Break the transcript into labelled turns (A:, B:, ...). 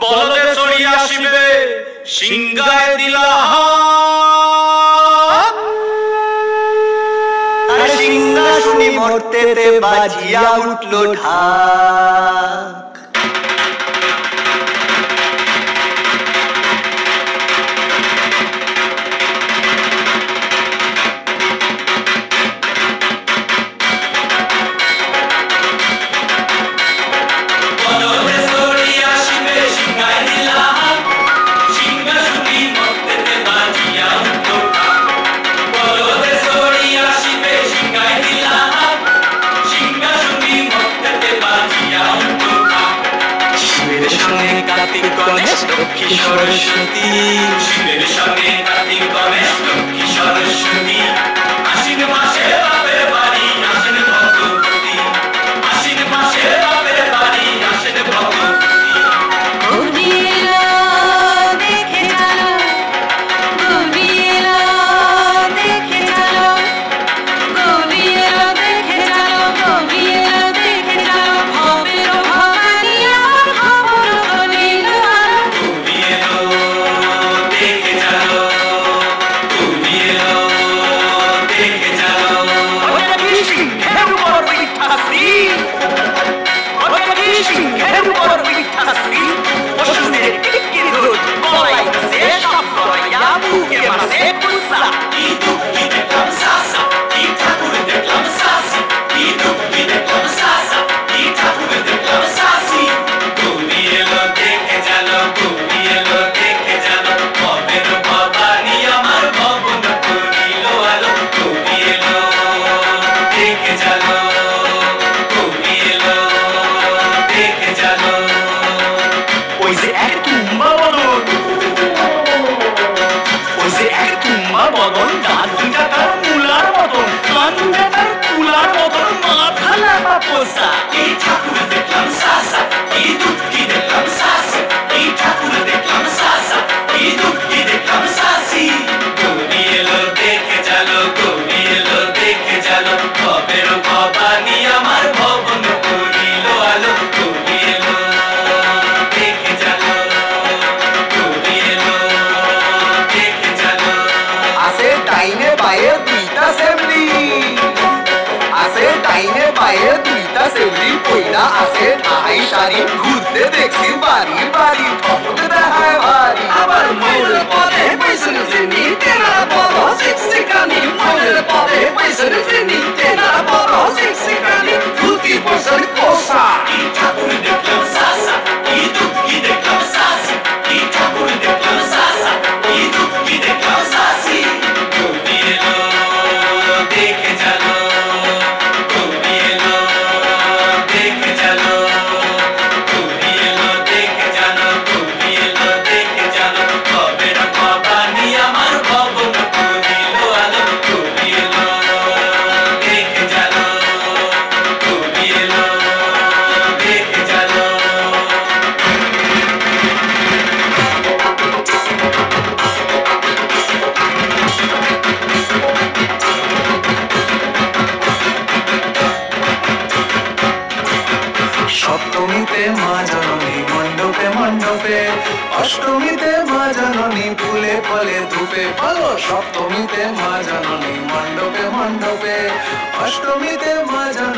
A: বলদে চড়ি আসিবে সিংহায় দিলা
B: আর সিংহাসনী মর্তেতে বাজিয়া উঠল ঢাক।
A: কার্তিক গণেশ লক্ষ্মী সরস্বতী, শিবের সঙ্গে কার্তিক গণেশ লক্ষ্মী সরস্বতী। আশ্বিন মাসে বাপের বাড়ি আসেন ভগবতী, আশ্বিন মাসে বাপের বাড়ি আসেন ভগবতী।
B: আছে ঠাই সারি ঘুরতে দেখছি বাড়ি বাড়ি ঠক দেখায় ভারী। আবার ময়ূর পদে পয়সন চিনি তেনার বড় শিক্ষিকানি, ময়ূর পদে পয়সন চিনি তেনার বড় শিক্ষিকানি। ধুতি পয়সন কোষা কি ঠাকুর দেখলাম সাসা, কি দুঃখী দেখলাম সাসি, কি ঠাকুর দেখলাম সাসা, কি দুঃখী দেখলাম সাসি। তুমি এলো দেখে জানো, তুমি এলো দেখে জানো, তুমি এলো দেখে জানো, তুমি এলো দেখে জানো। কবে না কবানি আমার ভবন করিল আলো, তুমি এলো দেখে জানো, তুমি এলো দেখে জানো।
C: সপ্তমীতে মা জননী মণ্ডপে মণ্ডপে, অষ্টমীতে মা জননী ফুলে ফলে ধূপে। বলো সপ্তমীতে মা জননী মণ্ডপে মণ্ডপে, অষ্টমীতে মা জননী